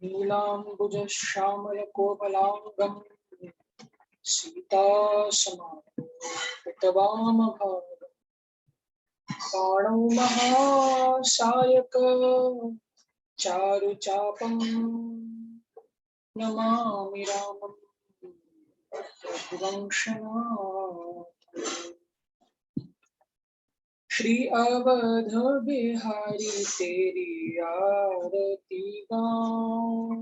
नीलाम्बुजश्यामलकोमलाङ्गं सीतासमापितवामभागं बाणौ महासायक चारुचापं नमामि रामं रघुवंशनाथम्। श्री अवध बिहारी तेरी आरती गाऊं,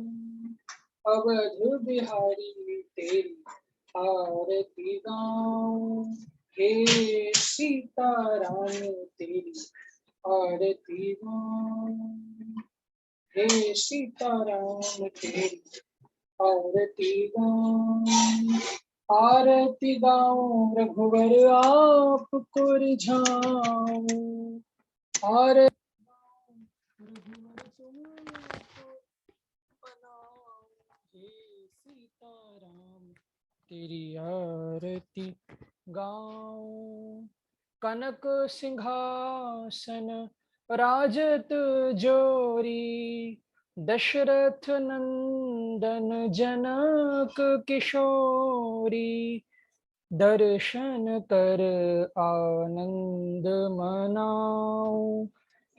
अवध बिहारी तेरी आरती गाऊं, हे सीताराम तेरी आरती गाऊं, हे सीताराम तेरी आरती गाऊं, आरती गाऊं रघुवर आपको रिझाऊं, आरती गाऊं रघुवर तुमको मनाऊं, हे सीताराम तेरी आरती गाऊं, कनक सिंहासन राजत जोरी, दशरथ नंदन जनक किशोरी, दर्शन कर आनंद मनाऊं,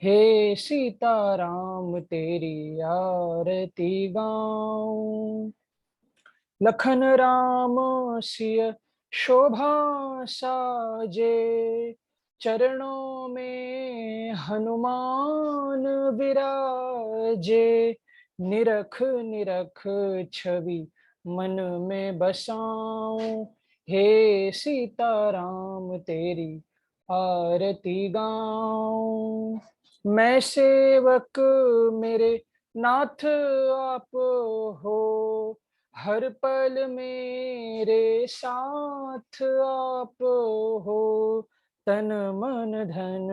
हे सीताराम तेरी आरती गाऊं, लखन राम सिय शोभा साजे, चरणों में हनुमान विराजे, निरख निरख छवि मन में बसाऊं, हे सीताराम तेरी आरती गाऊं, मैं सेवक मेरे नाथ आप हो, हर पल मेरे साथ आप हो, तन मन धन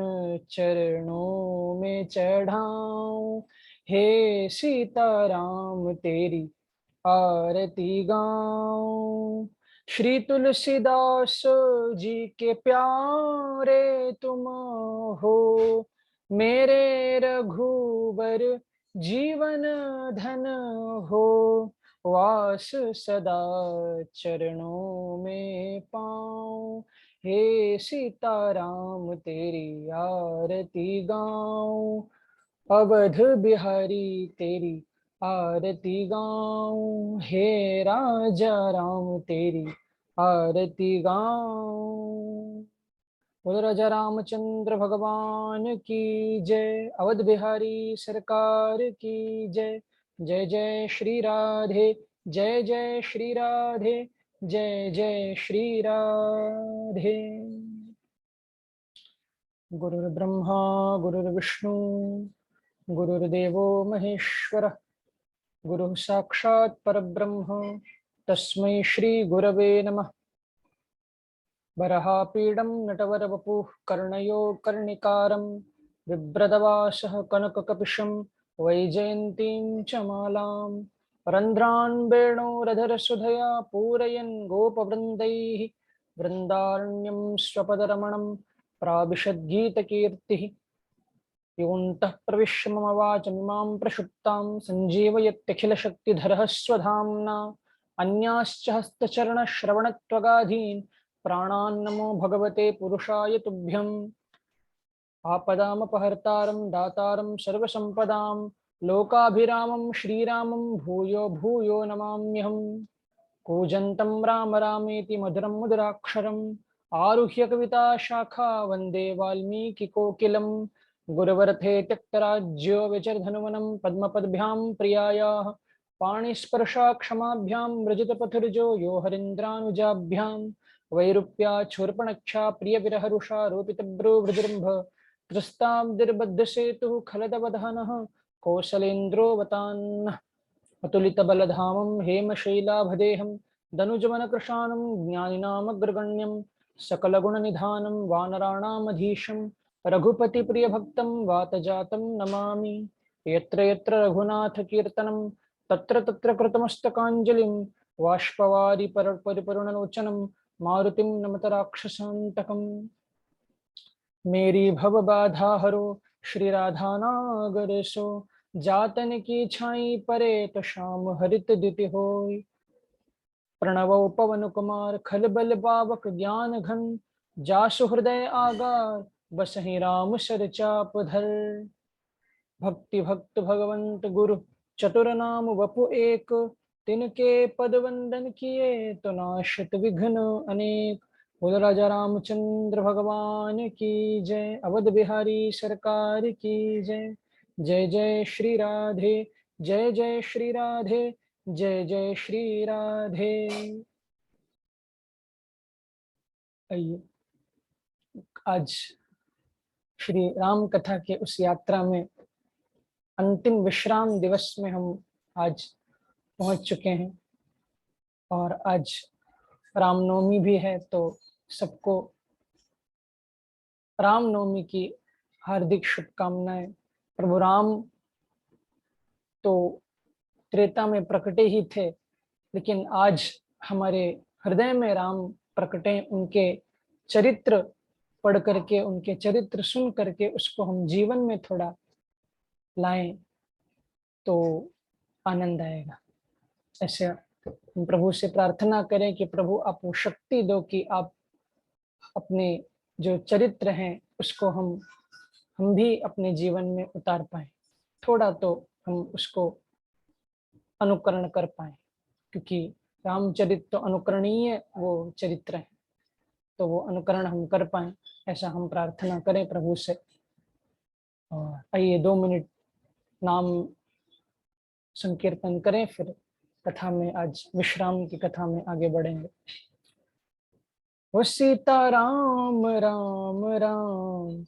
चरणों में चढ़ाऊं, हे सीताराम तेरी आरती गाऊं, श्री तुलसीदास जी के प्यारे तुम हो, मेरे रघुवर जीवन धन हो, वास सदा चरणों में पाऊं, हे सीताराम तेरी आरती गाऊं, अवध बिहारी तेरी आरती गाऊं, हे राजा राम तेरी आरती गाऊं। बोलो राजा रामचंद्र भगवान की जय, अवध बिहारी सरकार की जय। जय जय श्री राधे, जय जय श्री राधे, जय जय श्री राधे। गुरुर्ब्रह्मा गुरुर्विष्णु गुरुर्देवो महेश्वरः, गुरुः साक्षात् परब्रह्म तस्मै श्री गुरवे नमः। वरहापीडं नटवरवपुः कर्णयो कर्णिकारं, बिभ्रदवासः कनककपिशं वैजयन्तीं च मालां, रन्ध्रान् वेणोरधरसुधया पूरयन् गोपवृन्दैः, वृन्दारण्यं स्वपदरमणं प्राविशद्गीतकीर्तिः। योऽन्तः प्रविश्य मम वाचमिमां प्रक्षुप्तां सञ्जीवयत्यखिलशक्तिधरः स्वधाम्ना, अन्याश्च हस्तचरणश्रवणत्वगाधीन् प्राणान्नमो भगवते पुरुषाय तुभ्यम्। आपदामपहर्तारं दातारं सर्वसम्पदां, लोकाभिरामं श्रीरामं भूयो भूयो नमाम्यहम्। कूजन्तं राम रामेति मधुरं मधुराक्षरम्, आरुह्य कविताशाखा वन्दे वाल्मीकिकोकिलं, गुरुवरथे त्यक्तराज्यो विचरधनुवनं पद्मपद्भ्यां प्रियायाः, पाणिस्पर्शाक्षमाभ्यां मृजितपथुर्जो यो हरीन्द्रानुजाभ्यां, वैरूप्याच्छूर्पणक्षा प्रियविरहरुषा रोपितभ्रूवृजृम्भ, त्रस्ताब्दिर्बद्धसेतुः खलदवधानः कौसलेन्द्रोऽवतान्नः, अतुलितबलधामं हेमशैलाभदेहं दनुजवनकृशानं ज्ञानिनामग्रगण्यं सकलगुणनिधानं वानराणामधीशं रघुपतिप्रियभक्तं वातजातं नमामि। यत्र यत्र रघुनाथकीर्तनं तत्र तत्र कृतमस्तकाञ्जलिं बाष्पवारि परिपूर्णलोचनं मारुतिं नमत राक्षसान्तकम्। मेरी भवबाधा हरो श्री राधा नागर सो, जातन की छाई परे तो शाम हरित द्युति होय। प्रणवो पवन कुमार खलबल पावक ज्ञान घन। जासु हृदय आगार बसहि राम सर चाप धर। भक्ति भक्त भगवंत गुरु चतुर नाम वपु एक। तिनके पद वंदन किए तो नाशत विघ्न अनेक। बोल राजा रामचंद्र भगवान की जय। अवध बिहारी सरकार की जय। जय जय श्री राधे। जय जय श्री राधे। जय जय श्री राधे। आइए आज श्री राम कथा के उस यात्रा में अंतिम विश्राम दिवस में हम आज पहुंच चुके हैं और आज रामनवमी भी है, तो सबको रामनवमी की हार्दिक शुभकामनाएं। प्रभु राम तो त्रेता में प्रकटे ही थे, लेकिन आज हमारे हृदय में राम प्रकटे। उनके चरित्र पढ़ करके, उनके चरित्र सुन करके उसको हम जीवन में थोड़ा लाएं तो आनंद आएगा। ऐसे हम प्रभु से प्रार्थना करें कि प्रभु आप वो शक्ति दो कि आप अपने जो चरित्र हैं उसको हम भी अपने जीवन में उतार पाए, थोड़ा तो हम उसको अनुकरण कर पाए, क्योंकि रामचरित तो अनुकरणीय वो चरित्र है, तो वो अनुकरण हम कर पाए, ऐसा हम प्रार्थना करें प्रभु से। और आइए 2 मिनट नाम संकीर्तन करें, फिर कथा में, आज विश्राम की कथा में आगे बढ़ेंगे। वो सीता राम राम राम,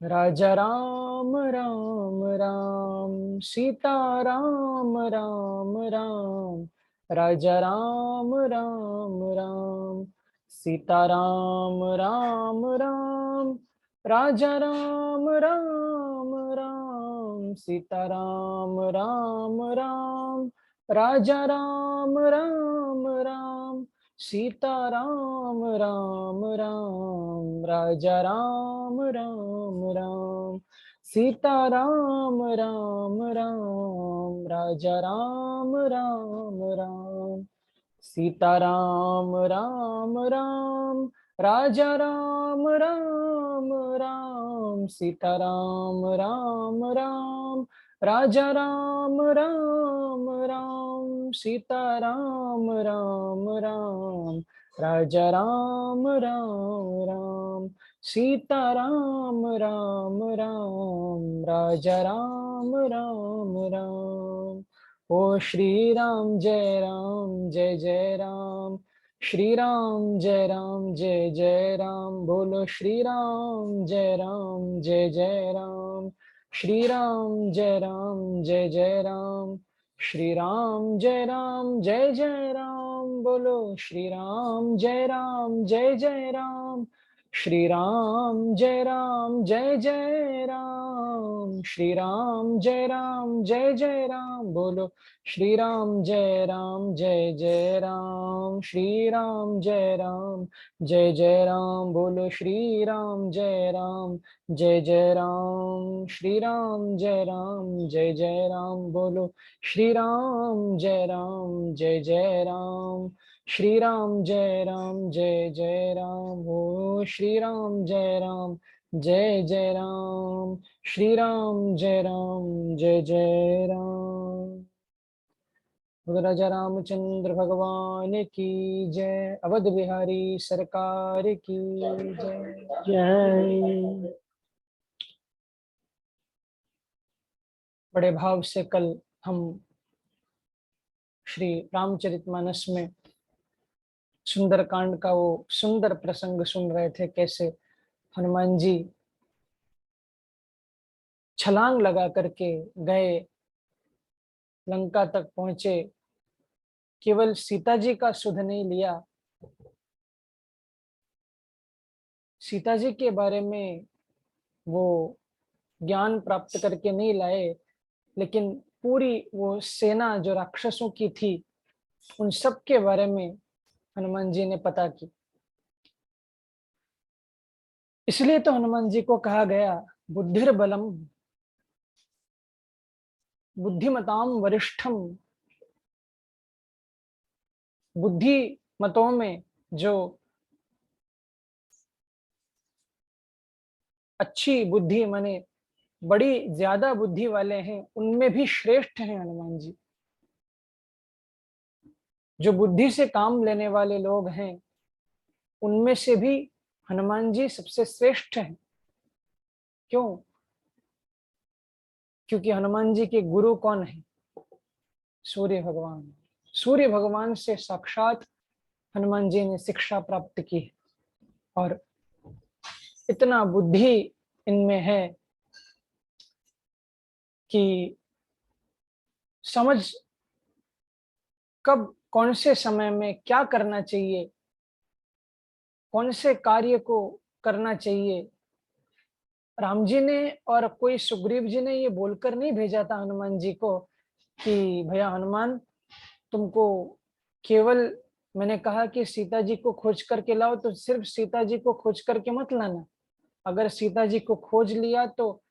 राजा राम राम राम। सीता राम राम राम, राजा राम राम राम। सीता राम राम राम, राजा राम राम राम। सीता राम राम राम, राजा राम राम राम। सीता राम राम राम, राजा राम राम राम। सीता राम राम राम, राजा राम राम राम। सीता राम राम राम, राजा राम राम राम। सीता राम राम राम, राजा राम राम राम। सीता राम राम राम, राजा राम राम राम। सीता राम राम राम, राजा राम राम राम। ओ श्री राम जय राम, जय जय राम। श्री राम जय राम, जय जय राम। बोलो श्री राम जय राम, जय जय राम। श्री राम जय राम, जय जय राम। श्री राम जय राम, जय जय राम। बोलो श्री राम जय राम, जय जय राम। श्री राम जय राम, जय जय राम। श्री राम जय राम, जय जय राम। बोलो श्री राम जय राम, जय जय राम। श्री राम जय राम, जय जय राम। बोलो श्री राम जय राम, जय जय राम। श्री राम जय राम, जय जय राम। बोलो श्री राम जय राम, जय जय राम। श्री राम जय राम, जय जय राम। ओ श्री राम जय राम, जय जय राम। श्री राम जय राम, जय जय राम। राजा रामचंद्र भगवान की जय। अवध बिहारी सरकार की जय जय। बड़े भाव से कल हम श्री रामचरितमानस में सुंदर कांड का वो सुंदर प्रसंग सुन रहे थे, कैसे हनुमान जी छलांग लगा करके गए, लंका तक पहुंचे, केवल सीता जी का सुध नहीं लिया, सीता जी के बारे में वो ज्ञान प्राप्त करके नहीं लाए, लेकिन पूरी वो सेना जो राक्षसों की थी उन सब के बारे में हनुमान जी ने पता की। इसलिए तो हनुमान जी को कहा गया बुद्धिर बलम, बुद्धिमताम वरिष्ठम, बुद्धि मतों में जो अच्छी बुद्धि माने बड़ी ज्यादा बुद्धि वाले हैं, उनमें भी श्रेष्ठ हैं हनुमान जी। जो बुद्धि से काम लेने वाले लोग हैं, उनमें से भी हनुमान जी सबसे श्रेष्ठ हैं। क्यों? क्योंकि हनुमान जी के गुरु कौन है? सूर्य भगवान। सूर्य भगवान से साक्षात हनुमान जी ने शिक्षा प्राप्त की है, और इतना बुद्धि इनमें है कि समझ कब कौन से समय में क्या करना चाहिए, कौन से कार्य को करना चाहिए। राम जी ने और कोई सुग्रीव जी ने ये बोलकर नहीं भेजा था हनुमान जी को कि भैया हनुमान, तुमको केवल मैंने कहा कि सीता जी को खोज करके लाओ, तो सिर्फ सीता जी को खोज करके मत लाना। अगर सीता जी को खोज लिया तो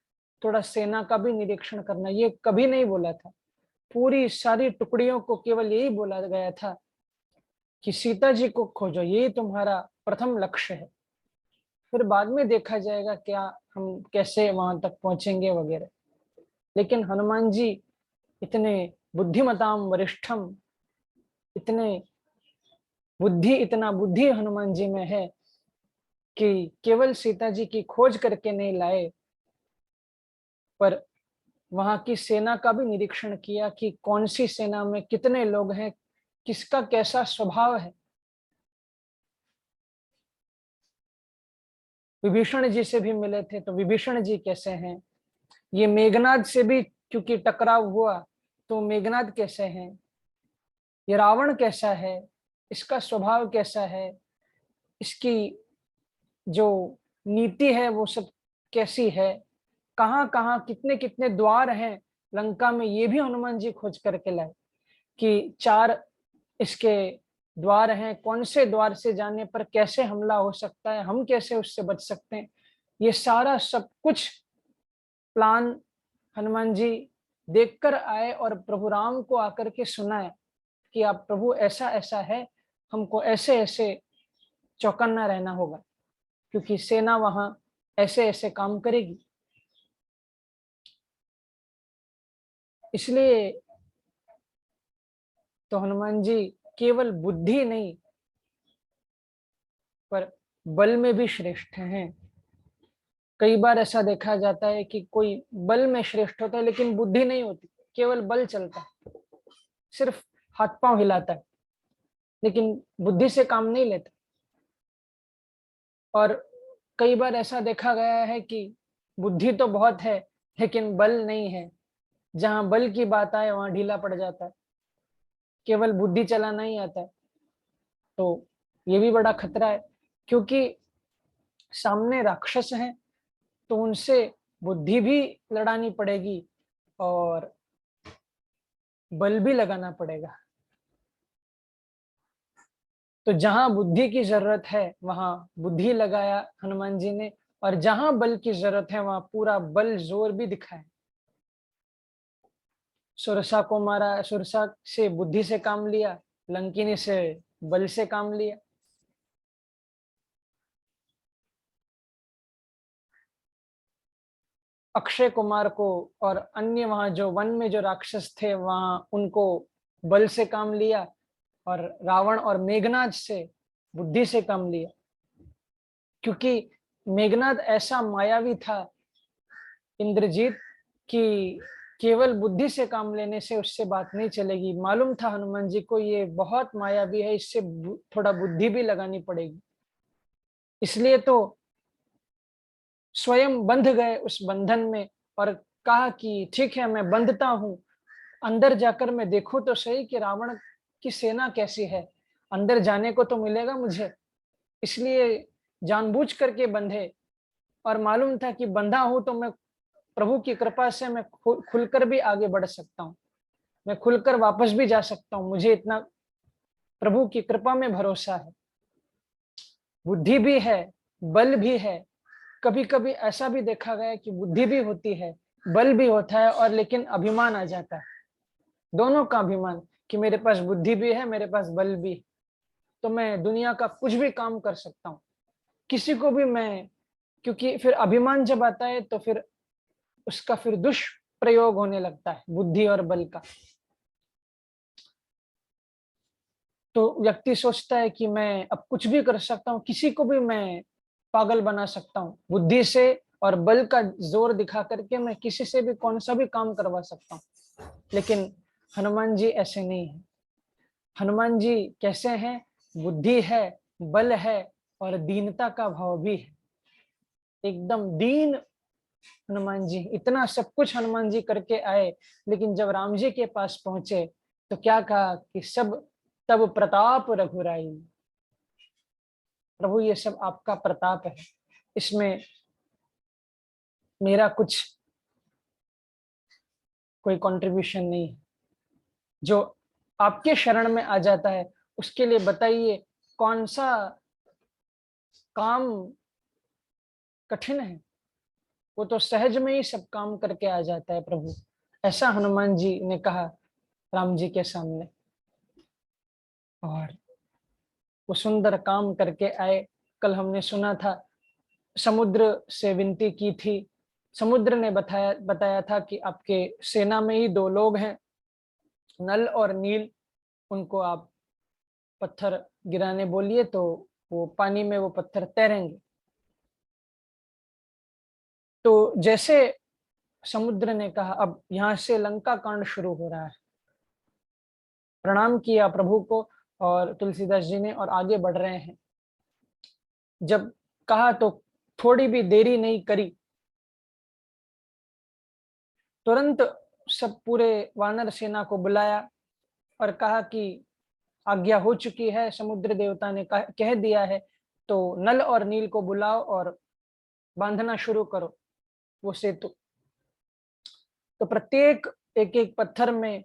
थोड़ा सेना का भी निरीक्षण करना, ये कभी नहीं बोला था। पूरी सारी टुकड़ियों को केवल यही बोला गया था कि सीता जी को खोजो, यही तुम्हारा प्रथम लक्ष्य है। फिर बाद में देखा जाएगा क्या हम कैसे वहां तक पहुंचेंगे वगैरह। लेकिन हनुमान जी इतने बुद्धिमताम वरिष्ठम, इतने इतना बुद्धि हनुमान जी में है कि केवल सीता जी की खोज करके नहीं लाए, पर वहां की सेना का भी निरीक्षण किया कि कौन सी सेना में कितने लोग हैं, किसका कैसा स्वभाव है। विभीषण जी से भी मिले थे, तो विभीषण जी कैसे हैं। ये मेघनाद से भी क्योंकि टकराव हुआ, तो मेघनाद कैसे हैं। ये रावण कैसा है, इसका स्वभाव कैसा है, इसकी जो नीति है वो सब कैसी है, कहाँ कहाँ कितने कितने द्वार हैं लंका में, ये भी हनुमान जी खोज करके लाए कि 4 इसके द्वार हैं, कौन से द्वार से जाने पर कैसे हमला हो सकता है, हम कैसे उससे बच सकते हैं। ये सारा सब कुछ प्लान हनुमान जी देखकर आए और प्रभु राम को आकर के सुनाए कि आप प्रभु ऐसा ऐसा है, हमको ऐसे ऐसे चौकन्ना रहना होगा, क्योंकि सेना वहां ऐसे ऐसे काम करेगी। इसलिए तो हनुमान जी केवल बुद्धि नहीं, पर बल में भी श्रेष्ठ हैं। कई बार ऐसा देखा जाता है कि कोई बल में श्रेष्ठ होता है लेकिन बुद्धि नहीं होती, केवल बल चलता है, सिर्फ हाथ पांव हिलाता है, लेकिन बुद्धि से काम नहीं लेता। और कई बार ऐसा देखा गया है कि बुद्धि तो बहुत है लेकिन बल नहीं है, जहां बल की बात आए वहां ढीला पड़ जाता है, केवल बुद्धि चलाना ही आता है। तो ये भी बड़ा खतरा है, क्योंकि सामने राक्षस हैं, तो उनसे बुद्धि भी लड़ानी पड़ेगी और बल भी लगाना पड़ेगा। तो जहां बुद्धि की जरूरत है वहां बुद्धि लगाया हनुमान जी ने, और जहां बल की जरूरत है वहां पूरा बल जोर भी दिखाया। सुरसा को मारा, सुरसा से बुद्धि से काम लिया, लंकिनी से बल से काम लिया। अक्षय कुमार को और अन्य वहां जो वन में जो राक्षस थे वहां उनको बल से काम लिया, और रावण और मेघनाद से बुद्धि से काम लिया। क्योंकि मेघनाद ऐसा मायावी था इंद्रजीत कि केवल बुद्धि से काम लेने से उससे बात नहीं चलेगी। मालूम था हनुमान जी को ये बहुत मायावी है, इससे थोड़ा बुद्धि भी लगानी पड़ेगी। इसलिए तो स्वयं बंध गए उस बंधन में और कहा कि ठीक है मैं बंधता हूं, अंदर जाकर मैं देखूं तो सही कि रावण की सेना कैसी है, अंदर जाने को तो मिलेगा मुझे। इसलिए जानबूझ करके बंधे, और मालूम था कि बंधा हूं तो मैं प्रभु की कृपा से मैं खुलकर भी आगे बढ़ सकता हूँ, मैं खुलकर वापस भी जा सकता हूँ, मुझे इतना प्रभु की कृपा में भरोसा है। बुद्धि भी है, बल भी है। कभी कभी ऐसा भी देखा गया कि बुद्धि भी होती है बल भी होता है और लेकिन अभिमान आ जाता है, दोनों का अभिमान, कि मेरे पास बुद्धि भी है, मेरे पास बल भी है, तो मैं दुनिया का कुछ भी काम कर सकता हूँ, किसी को भी मैं, क्योंकि फिर अभिमान जब आता है तो फिर उसका फिर दुष्प्रयोग होने लगता है बुद्धि और बल का। तो व्यक्ति सोचता है कि मैं अब कुछ भी कर सकता हूँ, किसी को भी मैं पागल बना सकता हूँ बुद्धि से, और बल का जोर दिखा करके मैं किसी से भी कौन सा भी काम करवा सकता हूँ। लेकिन हनुमान जी ऐसे नहीं है। हनुमान जी कैसे हैं? बुद्धि है, बल है और दीनता का भाव भी है, एकदम दीन हनुमान जी। इतना सब कुछ हनुमान जी करके आए, लेकिन जब राम जी के पास पहुंचे तो क्या कहा कि सब तब प्रताप रघुराई। प्रभु ये सब आपका प्रताप है, इसमें मेरा कुछ कोई कंट्रीब्यूशन नहीं है। जो आपके शरण में आ जाता है उसके लिए बताइए कौन सा काम कठिन है, वो तो सहज में ही सब काम करके आ जाता है प्रभु। ऐसा हनुमान जी ने कहा राम जी के सामने, और वो सुंदर काम करके आए। कल हमने सुना था, समुद्र से विनती की थी, समुद्र ने बताया बताया था कि आपके सेना में ही दो लोग हैं, नल और नील, उनको आप पत्थर गिराने बोलिए तो वो पानी में वो पत्थर तैरेंगे। तो जैसे समुद्र ने कहा अब यहाँ से लंका कांड शुरू हो रहा है, प्रणाम किया प्रभु को और तुलसीदास जी ने, और आगे बढ़ रहे हैं। जब कहा तो थोड़ी भी देरी नहीं करी, तुरंत सब पूरे वानर सेना को बुलाया और कहा कि आज्ञा हो चुकी है, समुद्र देवता ने कह दिया है, तो नल और नील को बुलाओ और बांधना शुरू करो वो सेतु। तो प्रत्येक एक एक पत्थर में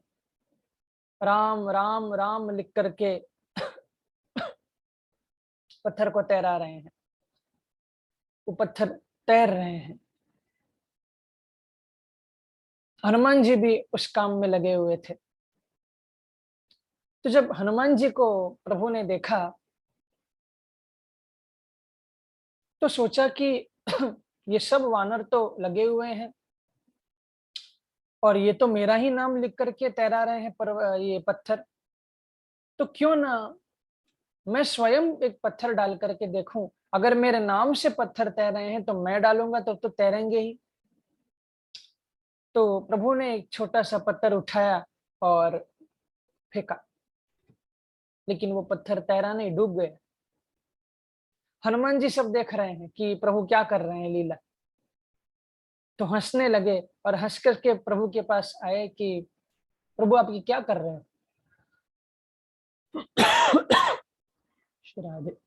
राम राम राम लिख करके पत्थर को तैरा रहे हैं, वो पत्थर तैर रहे हैं। हनुमान जी भी उस काम में लगे हुए थे। तो जब हनुमान जी को प्रभु ने देखा तो सोचा कि ये सब वानर तो लगे हुए हैं और ये तो मेरा ही नाम लिख करके तैरा रहे हैं, पर ये पत्थर, तो क्यों ना मैं स्वयं एक पत्थर डाल करके देखूं। अगर मेरे नाम से पत्थर तैर रहे हैं तो मैं डालूंगा तो तैरेंगे ही। तो प्रभु ने एक छोटा सा पत्थर उठाया और फेंका, लेकिन वो पत्थर तैरा नहीं, डूब गया। हनुमान जी सब देख रहे हैं कि प्रभु क्या कर रहे हैं लीला, तो हंसने लगे और हंस करके प्रभु के पास आए कि प्रभु आप ये क्या कर रहे हो। श्री राधे।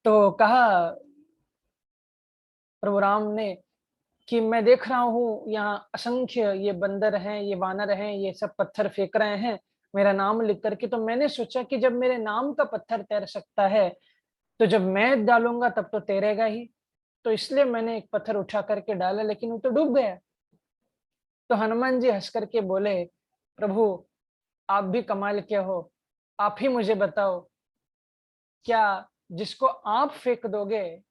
तो कहा प्रभु राम ने कि मैं देख रहा हूँ यहाँ असंख्य ये बंदर हैं, ये वानर हैं, ये सब पत्थर फेंक रहे हैं मेरा नाम लिख करके, तो मैंने सोचा कि जब मेरे नाम का पत्थर तैर सकता है तो जब मैं डालूंगा तब तो तैरेगा ही, तो इसलिए मैंने एक पत्थर उठा करके डाला, लेकिन वो तो डूब गया। तो हनुमान जी हंस करके बोले प्रभु आप भी कमाल के हो, आप ही मुझे बताओ, क्या जिसको आप फेंक दोगे,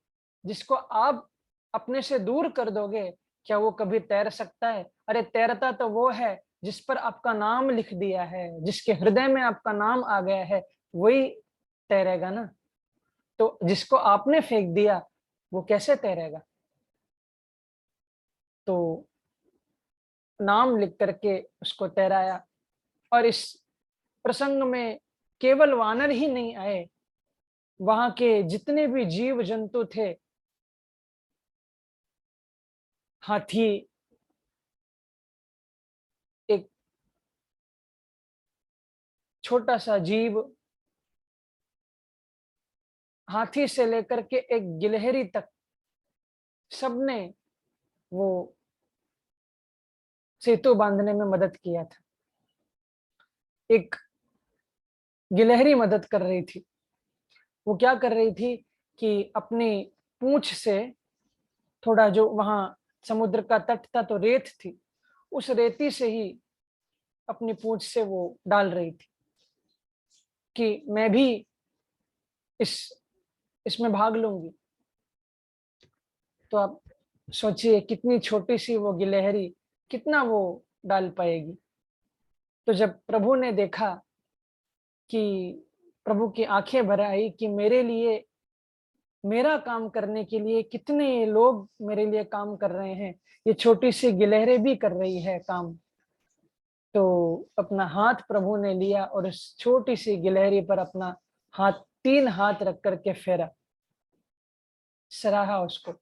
जिसको आप अपने से दूर कर दोगे, क्या वो कभी तैर सकता है? अरे तैरता तो वो है जिस पर आपका नाम लिख दिया है, जिसके हृदय में आपका नाम आ गया है, वही तैरेगा ना। तो जिसको आपने फेंक दिया वो कैसे तैरेगा? तो नाम लिख करके उसको तैराया। और इस प्रसंग में केवल वानर ही नहीं आए, वहां के जितने भी जीव जंतु थे, हाथी, एक छोटा सा जीव, हाथी से लेकर के एक गिलहरी तक, सबने वो सेतु बांधने में मदद किया था। एक गिलहरी मदद कर रही थी। वो क्या कर रही थी कि अपनी पूंछ से थोड़ा जो वहां समुद्र का तट था तो रेत थी, उस रेती से ही अपनी पूंछ से वो डाल रही थी कि मैं भी इस इसमें भाग लूंगी। तो आप सोचिए कितनी छोटी सी वो गिलहरी कितना वो डाल पाएगी। तो जब प्रभु ने देखा कि प्रभु की आंखें भर आई कि मेरे लिए, मेरा काम करने के लिए कितने लोग मेरे लिए काम कर रहे हैं, ये छोटी सी गिलहरी भी कर रही है काम। तो अपना हाथ प्रभु ने लिया और उस छोटी सी गिलहरी पर अपना हाथ, 3 हाथ रख करके फेरा, सराहा उसको।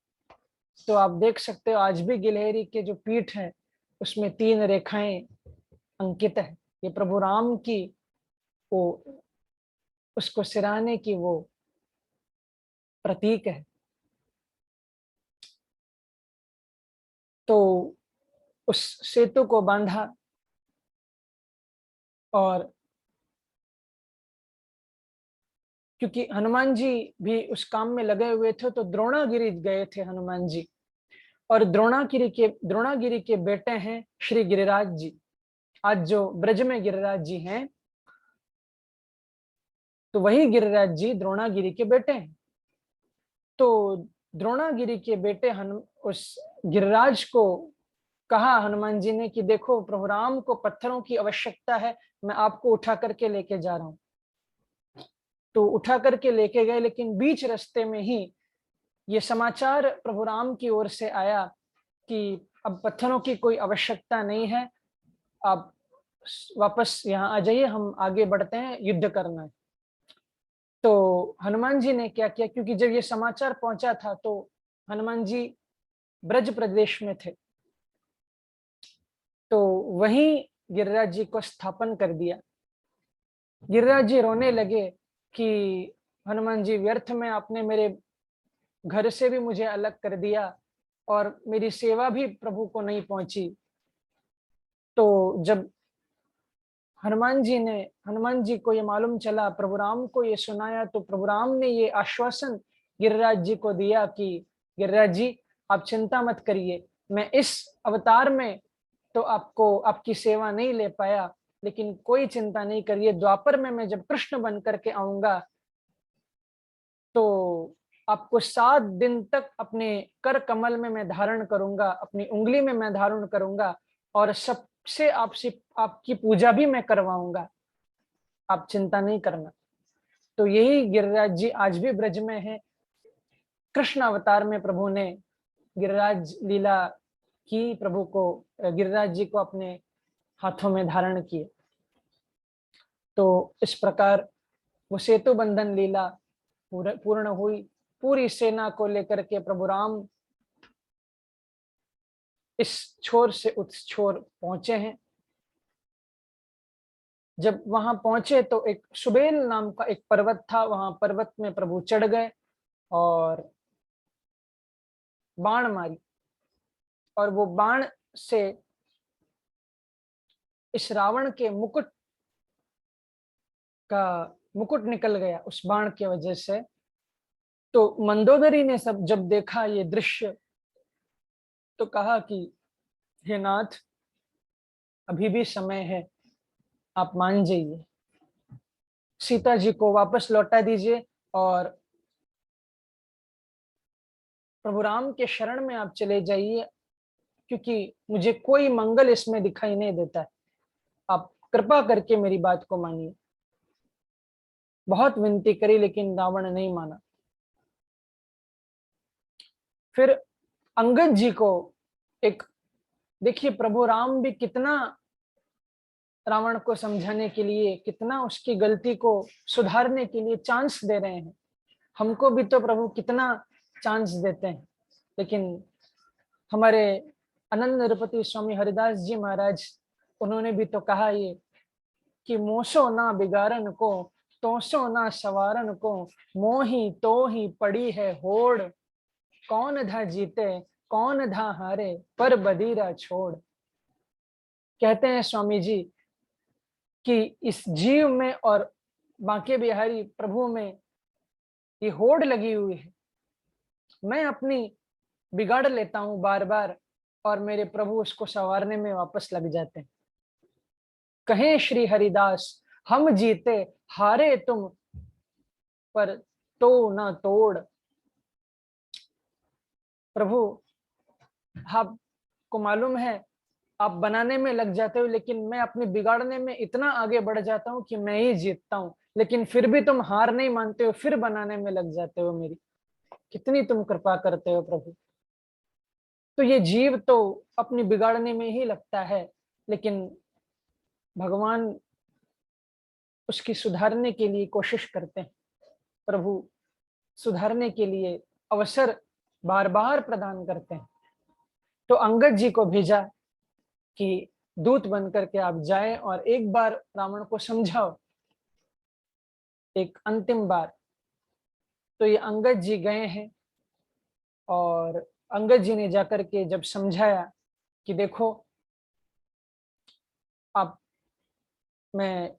तो आप देख सकते हो आज भी गिलहरी के जो पीठ है उसमें 3 रेखाएं अंकित है। ये प्रभु राम की वो उसको सिराने की वो प्रतीक है। तो उस सेतु को बांधा और क्योंकि हनुमान जी भी उस काम में लगे हुए थे तो द्रोणागिरी गए थे हनुमान जी। और द्रोणागिरी के बेटे हैं श्री गिरिराज जी। आज जो ब्रज में गिरिराज जी हैं तो वही गिरिराज जी द्रोणागिरी के बेटे हैं। तो द्रोणागिरी के बेटे उस गिरिराज को कहा हनुमान जी ने कि देखो प्रभु राम को पत्थरों की आवश्यकता है, मैं आपको उठा करके लेके जा रहा हूं। तो उठा करके लेके गए, लेकिन बीच रास्ते में ही ये समाचार प्रभु राम की ओर से आया कि अब पत्थरों की कोई आवश्यकता नहीं है, आप वापस यहाँ आ जाइए, हम आगे बढ़ते हैं, युद्ध करना है। तो हनुमान जी ने क्या किया, क्योंकि जब ये समाचार पहुंचा था तो हनुमान जी ब्रज प्रदेश में थे, तो वहीं गिरिराज जी को स्थापन कर दिया। गिरिराज जी रोने लगे कि हनुमान जी व्यर्थ में आपने मेरे घर से भी मुझे अलग कर दिया और मेरी सेवा भी प्रभु को नहीं पहुंची। तो जब हनुमान जी को ये मालूम चला, प्रभु राम को ये सुनाया, तो प्रभु राम ने ये आश्वासन गिरिराज जी को दिया कि गिरिराज जी आप चिंता मत करिए, मैं इस अवतार में तो आपको आपकी सेवा नहीं ले पाया, लेकिन कोई चिंता नहीं करिए, द्वापर में मैं जब कृष्ण बन करके आऊंगा तो आपको 7 दिन तक अपने कर कमल में मैं धारण करूंगा, अपनी उंगली में मैं धारण करूंगा और सबसे आपसे आपकी पूजा भी मैं करवाऊंगा, आप चिंता नहीं करना। तो यही गिरिराज जी आज भी ब्रज में है। कृष्ण अवतार में प्रभु ने गिरिराज लीला की, प्रभु को गिरिराज जी को अपने हाथों में धारण किए। तो इस प्रकार वो सेतु बंधन लीला पूर्ण हुई। पूरी सेना को लेकर के प्रभु राम इस छोर से उस छोर पहुंचे हैं। जब वहां पहुंचे तो एक सुबेल नाम का एक पर्वत था, वहां पर्वत में प्रभु चढ़ गए और बाण मारी, और वो बाण से इस रावण के मुकुट निकल गया उस बाण की वजह से। तो मंदोदरी ने सब जब देखा ये दृश्य तो कहा कि हे नाथ, अभी भी समय है, आप मान जाइए, सीता जी को वापस लौटा दीजिए और प्रभु राम के शरण में आप चले जाइए, क्योंकि मुझे कोई मंगल इसमें दिखाई नहीं देता है, आप कृपा करके मेरी बात को मानिए। बहुत विनती करी लेकिन रावण नहीं माना। फिर अंगद जी को एक, देखिए प्रभु राम भी कितना रावण को समझाने के लिए, कितना उसकी गलती को सुधारने के लिए चांस दे रहे हैं। हमको भी तो प्रभु कितना चांस देते हैं, लेकिन हमारे अनंत निरुपति स्वामी हरिदास जी महाराज, उन्होंने भी तो कहा ये कि मोसो ना बिगाड़न को, तोसो ना सवारन को, मोही तो ही पड़ी है होड़, कौन धा जीते कौन धा हारे, पर बदीरा छोड़। कहते हैं स्वामी जी कि इस जीव में और बांके बिहारी प्रभु में ये होड़ लगी हुई है, मैं अपनी बिगाड़ लेता हूं बार बार, और मेरे प्रभु उसको संवारने में वापस लग जाते हैं। कहें श्री हरिदास हम जीते हारे तुम, पर तो ना तोड़। प्रभु आपको मालूम है आप बनाने में लग जाते हो, लेकिन मैं अपने बिगाड़ने में इतना आगे बढ़ जाता हूँ कि मैं ही जीतता हूँ, लेकिन फिर भी तुम हार नहीं मानते हो, फिर बनाने में लग जाते हो। मेरी कितनी तुम कृपा करते हो प्रभु। तो ये जीव तो अपनी बिगाड़ने में ही लगता है, लेकिन भगवान उसकी सुधारने के लिए कोशिश करते हैं। प्रभु सुधारने के लिए अवसर बार बार प्रदान करते हैं। तो अंगद जी को भेजा कि दूत बन करके आप जाएं और एक बार रावण को समझाओ, एक अंतिम बार। तो ये अंगद जी गए हैं और अंगद जी ने जाकर के जब समझाया कि देखो आप, मैं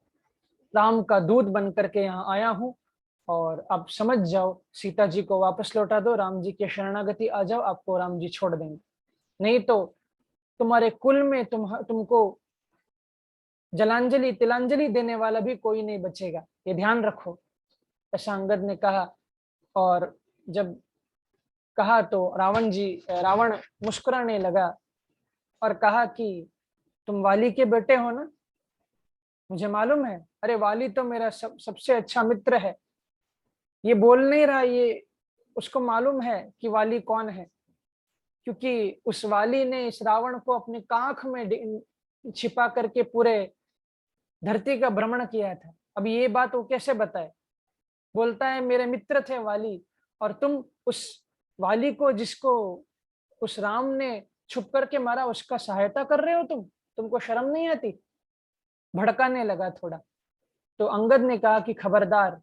राम का दूत बन करके यहाँ आया हूँ और आप समझ जाओ, सीता जी को वापस लौटा दो, राम जी के शरणागति आ जाओ, आपको राम जी छोड़ देंगे, नहीं तो तुम्हारे कुल में तुमको जलांजलि तिलांजलि देने वाला भी कोई नहीं बचेगा, ये ध्यान रखो। ऐसा अंगद ने कहा। और जब कहा तो रावण मुस्कुराने लगा और कहा कि तुम वाली के बेटे हो ना? मुझे मालूम है। अरे वाली तो मेरा सबसे अच्छा मित्र है। ये बोल नहीं रहा, ये उसको मालूम है कि वाली कौन है, क्योंकि उस वाली ने इस रावण को अपने कांख में छिपा करके पूरे धरती का भ्रमण किया था। अब ये बात वो कैसे बताए? बोलता है मेरे मित्र थे वाली, और तुम उस वाली को जिसको उस राम ने छुप करके मारा उसका सहायता कर रहे हो? तुमको शर्म नहीं आती? भड़काने लगा थोड़ा। तो अंगद ने कहा कि खबरदार,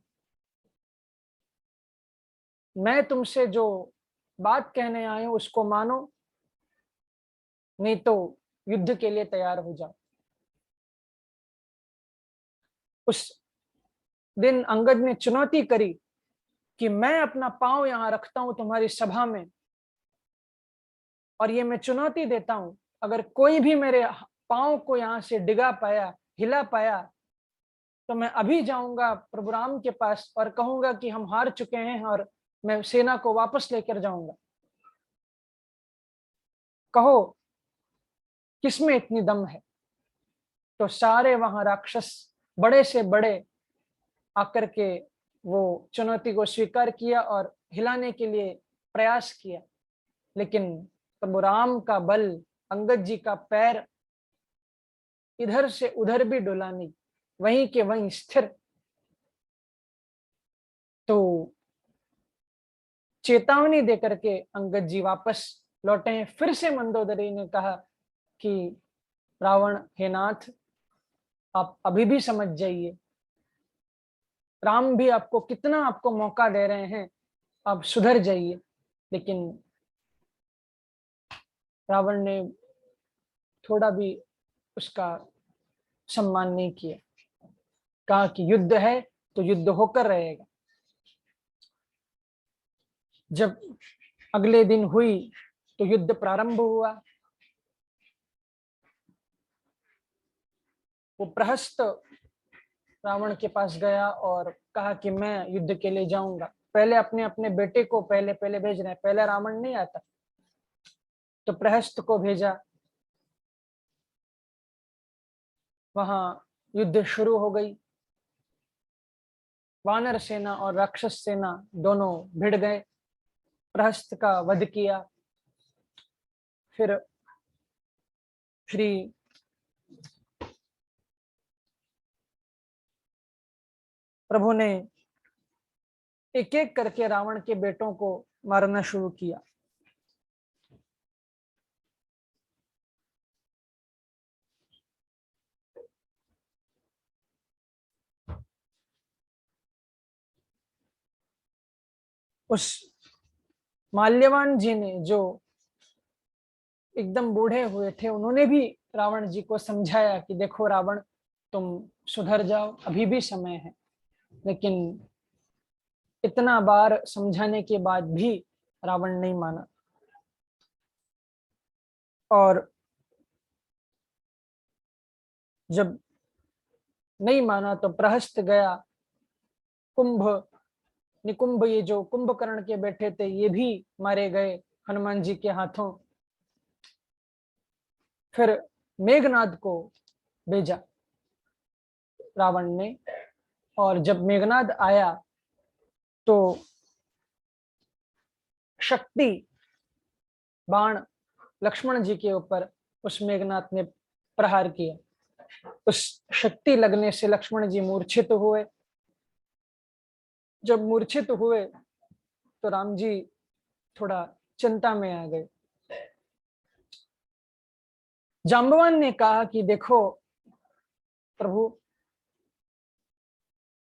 मैं तुमसे जो बात कहने आया हूं उसको मानो, नहीं तो युद्ध के लिए तैयार हो जाओ। उस दिन अंगद ने चुनौती करी कि मैं अपना पांव यहां रखता हूं तुम्हारी सभा में, और ये मैं चुनौती देता हूं, अगर कोई भी मेरे पांव को यहां से डिगा पाया, हिला पाया, तो मैं अभी जाऊंगा प्रभु राम के पास और कहूंगा कि हम हार चुके हैं और मैं सेना को वापस लेकर जाऊंगा। कहो किसमें इतनी दम है? तो सारे वहां राक्षस बड़े से बड़े आकर के वो चुनौती को स्वीकार किया और हिलाने के लिए प्रयास किया, लेकिन प्रभु राम का बल, अंगद जी का पैर इधर से उधर भी डोला नहीं, वहीं के वहीं स्थिर। तो चेतावनी देकर के अंगद जी वापस लौटे हैं। फिर से मंदोदरी ने कहा कि रावण हे नाथ, आप अभी भी समझ जाइए, राम भी आपको कितना आपको मौका दे रहे हैं, आप सुधर जाइए। लेकिन रावण ने थोड़ा भी उसका सम्मान नहीं किया, कहा कि युद्ध है तो युद्ध होकर रहेगा। जब अगले दिन हुई तो युद्ध प्रारंभ हुआ। वो प्रहस्त रावण के पास गया और कहा कि मैं युद्ध के लिए जाऊंगा। पहले अपने अपने बेटे को पहले पहले भेज रहे हैं, पहले रावण नहीं आता। तो प्रहस्त को भेजा, वहां युद्ध शुरू हो गई। वानर सेना और राक्षस सेना दोनों भिड़ गए, प्रहस्त का वध किया। फिर श्री प्रभु ने एक एक करके रावण के बेटों को मारना शुरू किया। उस माल्यवान जी ने, जो एकदम बूढ़े हुए थे, उन्होंने भी रावण जी को समझाया कि देखो रावण, तुम सुधर जाओ, अभी भी समय है। लेकिन इतना बार समझाने के बाद भी रावण नहीं माना। और जब नहीं माना तो प्रहस्त गया। कुंभ निकुंभ, ये जो कुंभकर्ण के बैठे थे, ये भी मारे गए हनुमान जी के हाथों। फिर मेघनाद को भेजा रावण ने, और जब मेघनाद आया तो शक्ति बाण लक्ष्मण जी के ऊपर उस मेघनाद ने प्रहार किया। उस शक्ति लगने से लक्ष्मण जी मूर्छित हुए। जब मूर्छित हुए तो राम जी थोड़ा चिंता में आ गए। जाम्बवान ने कहा कि देखो प्रभु,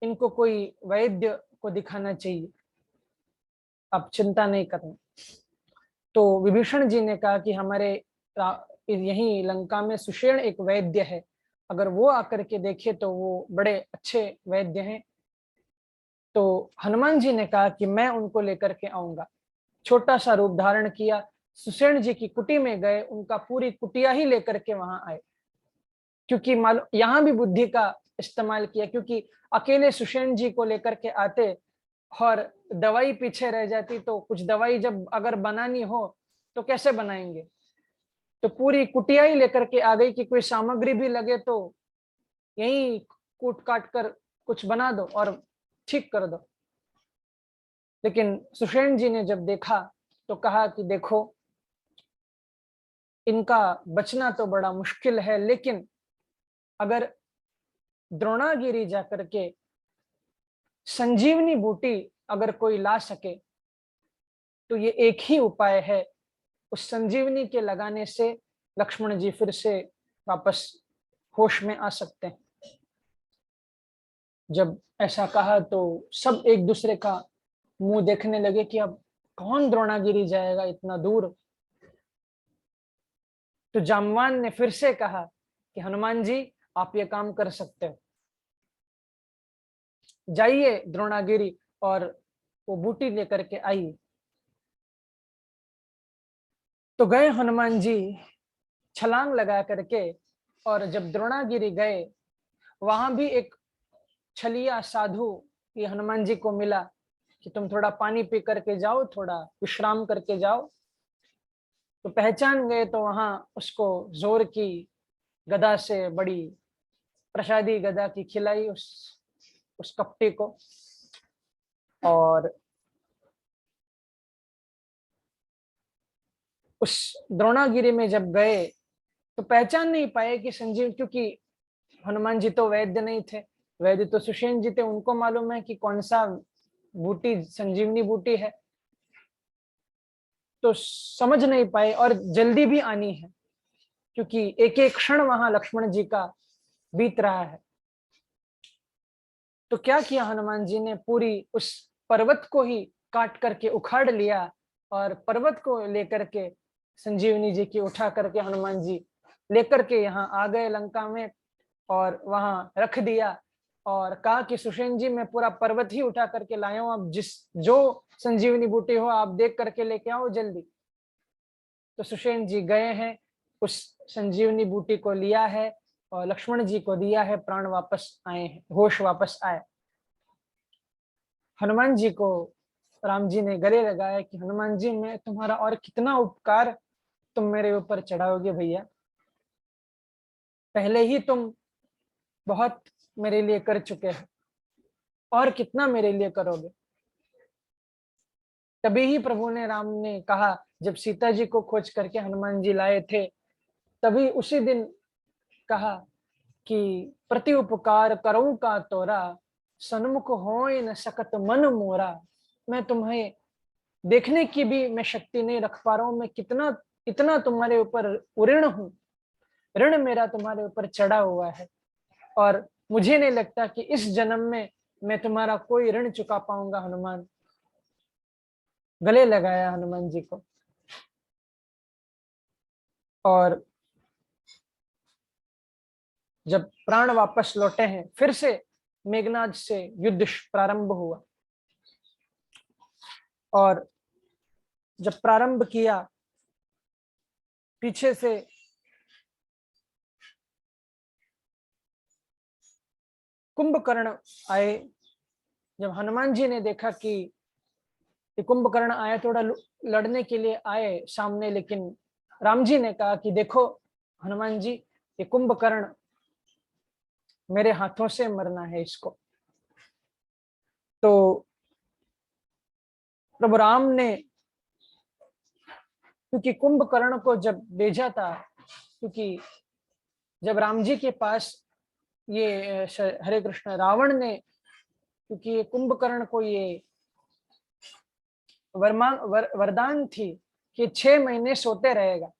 इनको कोई वैद्य को दिखाना चाहिए, आप चिंता नहीं करना। तो विभीषण जी ने कहा कि हमारे यही लंका में सुषेण एक वैद्य है, अगर वो आकर के देखे तो वो बड़े अच्छे वैद्य हैं। तो हनुमान जी ने कहा कि मैं उनको लेकर के आऊंगा। छोटा सा रूप धारण किया, सुषेण जी की कुटी में गए, उनका पूरी कुटिया ही लेकर के वहां आए। क्योंकि मालूम यहाँ भी बुद्धि का इस्तेमाल किया, क्योंकि अकेले सुषेण जी को लेकर के आते और दवाई पीछे रह जाती, तो कुछ दवाई जब अगर बनानी हो तो कैसे बनाएंगे। तो पूरी कुटिया ही लेकर के आ गई कि कोई सामग्री भी लगे तो यही कूट काट कर कुछ बना दो और ठीक कर दो। लेकिन सुषेण जी ने जब देखा तो कहा कि देखो, इनका बचना तो बड़ा मुश्किल है, लेकिन अगर द्रोणागिरी जाकर के संजीवनी बूटी अगर कोई ला सके तो ये एक ही उपाय है, उस संजीवनी के लगाने से लक्ष्मण जी फिर से वापस होश में आ सकते हैं। जब ऐसा कहा तो सब एक दूसरे का मुंह देखने लगे कि अब कौन द्रोणागिरी जाएगा इतना दूर। तो जामवान ने फिर से कहा कि हनुमान जी, आप ये काम कर सकते हो, जाइए द्रोणागिरी और वो बूटी लेकर के आइए। तो गए हनुमान जी छलांग लगा करके, और जब द्रोणागिरी गए वहां भी एक छलिया साधु ये हनुमान जी को मिला कि तुम थोड़ा पानी पी करके जाओ, थोड़ा विश्राम करके जाओ। तो पहचान गए, तो वहां उसको जोर की गदा से बड़ी प्रसादी गदा की खिलाई उस कपटी को। और उस द्रोणागिरी में जब गए तो पहचान नहीं पाए कि संजीव, क्योंकि हनुमान जी तो वैद्य नहीं थे, वैद्य तो सुषेण जी थे, उनको मालूम है कि कौन सा बूटी संजीवनी बूटी है। तो समझ नहीं पाए और जल्दी भी आनी है, क्योंकि एक एक क्षण वहां लक्ष्मण जी का बीत रहा है। तो क्या किया हनुमान जी ने, पूरी उस पर्वत को ही काट करके उखाड़ लिया और पर्वत को लेकर के संजीवनी जी की उठा करके हनुमान जी लेकर के यहाँ आ गए लंका में, और वहां रख दिया। और कहा कि सुषेण जी, मैं पूरा पर्वत ही उठा करके लाया हूं, अब जिस जो संजीवनी बूटी हो आप देख करके लेके आओ जल्दी। तो सुषेण जी गए हैं, उस संजीवनी बूटी को लिया है और लक्ष्मण जी को दिया है, प्राण वापस आए हैं, होश वापस आए। हनुमान जी को राम जी ने गले लगाया कि हनुमान जी, मैं तुम्हारा और कितना उपकार तुम मेरे ऊपर चढ़ाओगे भैया, पहले ही तुम बहुत मेरे लिए कर चुके हो, और कितना मेरे लिए करोगे। तभी ही प्रभु ने, राम ने कहा, जब सीता जी को खोज करके हनुमान जी लाए थे, तभी उसी दिन कहा कि प्रति उपकार करूं का तोरा, सन्मुख होय न सकत मन मोरा। मैं तुम्हें देखने की भी मैं शक्ति नहीं रख पा रहा हूं, मैं कितना इतना तुम्हारे ऊपर ऋण हूं, ऋण मेरा तुम्हारे ऊपर चढ़ा हुआ है, और मुझे नहीं लगता कि इस जन्म में मैं तुम्हारा कोई ऋण चुका पाऊंगा। हनुमान गले लगाया हनुमान जी को, और जब प्राण वापस लौटे हैं, फिर से मेघनाद से युद्ध प्रारंभ हुआ। और जब प्रारंभ किया पीछे से कुंभकर्ण आए। जब हनुमान जी ने देखा कि ये कुंभकर्ण आया, थोड़ा लड़ने के लिए आए सामने, लेकिन राम जी ने कहा कि देखो हनुमान जी, ये कुंभकर्ण मेरे हाथों से मरना है इसको। तो प्रभु राम ने, क्योंकि कुंभकर्ण को जब भेजा था, क्योंकि जब राम जी के पास ये हरे कृष्ण रावण ने, क्योंकि ये कुंभकर्ण को ये वरदान थी कि 6 महीने सोते रहेगा,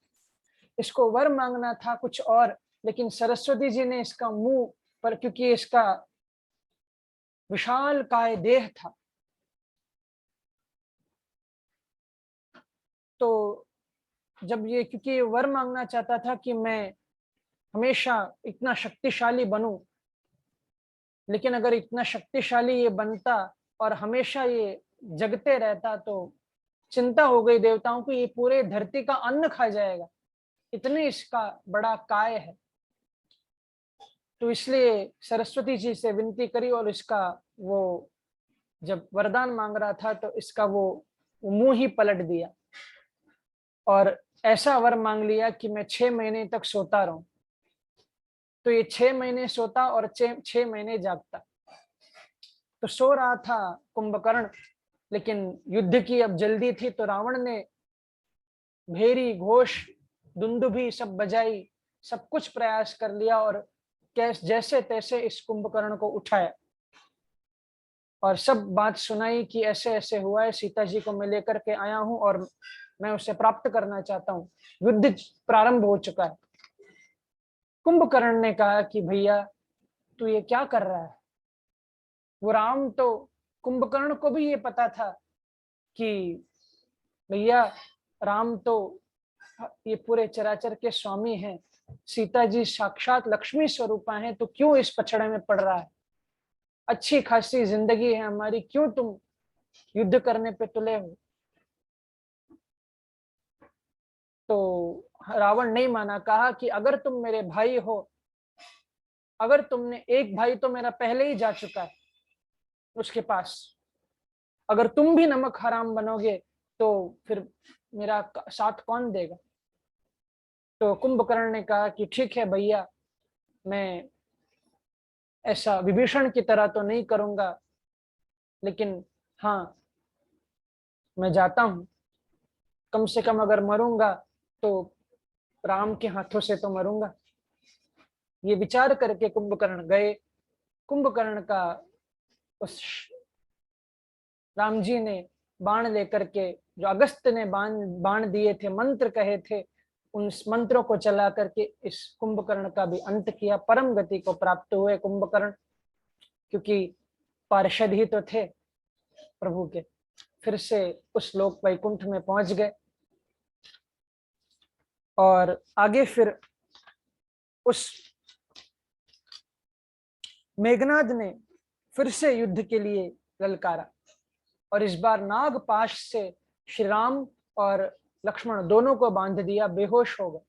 इसको वर मांगना था कुछ और, लेकिन सरस्वती जी ने इसका मुंह पर, क्योंकि इसका विशाल काय देह था, तो जब ये, क्योंकि ये वर मांगना चाहता था कि मैं हमेशा इतना शक्तिशाली बनूं, लेकिन अगर इतना शक्तिशाली ये बनता और हमेशा ये जगते रहता तो चिंता हो गई देवताओं को, ये पूरे धरती का अन्न खा जाएगा, इतने इसका बड़ा काय है। तो इसलिए सरस्वती जी से विनती करी, और इसका वो जब वरदान मांग रहा था तो इसका वो मुंह ही पलट दिया और ऐसा वर मांग लिया कि मैं 6 महीने तक सोता रहूं। तो ये 6 महीने सोता और 6 महीने जागता। तो सो रहा था कुंभकर्ण, लेकिन युद्ध की अब जल्दी थी, तो रावण ने भेरी घोष दुंदुभी सब बजाई, सब कुछ प्रयास कर लिया और जैसे तैसे इस कुंभकर्ण को उठाया और सब बात सुनाई कि ऐसे ऐसे हुआ है, सीता जी को मैं लेकर के आया हूं और मैं उसे प्राप्त करना चाहता हूं, युद्ध प्रारंभ हो चुका है। कुंभकर्ण ने कहा कि भैया तू ये क्या कर रहा है। वो राम तो, कुंभकर्ण को भी ये पता था कि भैया राम तो ये पूरे चराचर के स्वामी हैं, सीता जी साक्षात लक्ष्मी स्वरूपा हैं, तो क्यों इस पछड़े में पड़ रहा है, अच्छी खासी जिंदगी है हमारी, क्यों तुम युद्ध करने पे तुले हो। तो रावण नहीं माना, कहा कि अगर तुम मेरे भाई हो, अगर तुमने, एक भाई तो मेरा पहले ही जा चुका है उसके पास, अगर तुम भी नमक हराम बनोगे तो फिर मेरा साथ कौन देगा। तो कुंभकर्ण ने कहा कि ठीक है भैया, मैं ऐसा विभीषण की तरह तो नहीं करूंगा, लेकिन हाँ मैं जाता हूं, कम से कम अगर मरूंगा तो राम के हाथों से तो मरूंगा। ये विचार करके कुंभकर्ण गए। कुंभकर्ण का उस राम जी ने बाण लेकर के, जो अगस्त ने बाण बाण दिए थे, मंत्र कहे थे, उन मंत्रों को चला करके इस कुंभकर्ण का भी अंत किया। परम गति को प्राप्त हुए कुंभकर्ण, क्योंकि पार्षद ही तो थे प्रभु के, फिर से उस लोक वैकुंठ में पहुंच गए। और आगे फिर उस मेघनाद ने फिर से युद्ध के लिए ललकारा और इस बार नागपाश से श्री राम और लक्ष्मण दोनों को बांध दिया, बेहोश हो गए।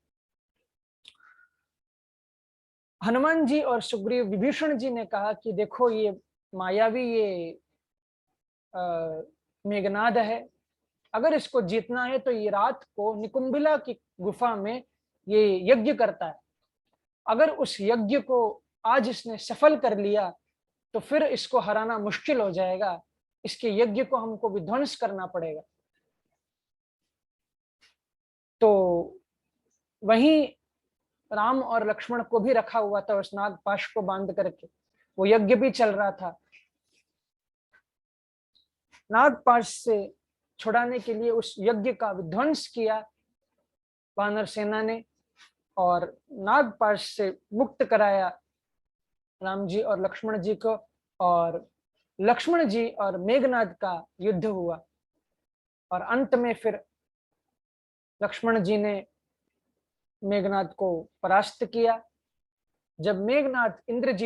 हनुमान जी और सुग्रीव विभीषण जी ने कहा कि देखो ये मायावी ये मेघनाद है, अगर इसको जीतना है तो ये रात को निकुंभिला की गुफा में ये यज्ञ करता है, अगर उस यज्ञ को आज इसने सफल कर लिया तो फिर इसको हराना मुश्किल हो जाएगा, इसके यज्ञ को हमको विध्वंस करना पड़ेगा। तो वहीं राम और लक्ष्मण को भी रखा हुआ था उस नागपाश को बांध करके, वो यज्ञ भी चल रहा था। नागपाश से छुड़ाने के लिए उस यज्ञ का विध्वंस किया वानर सेना ने और नागपाश से मुक्त कराया राम जी और लक्ष्मण जी को, और लक्ष्मण जी और मेघनाद का युद्ध हुआ और अंत में फिर लक्ष्मण जी ने मेघनाद को परास्त किया। जब मेघनाद इंद्रजीत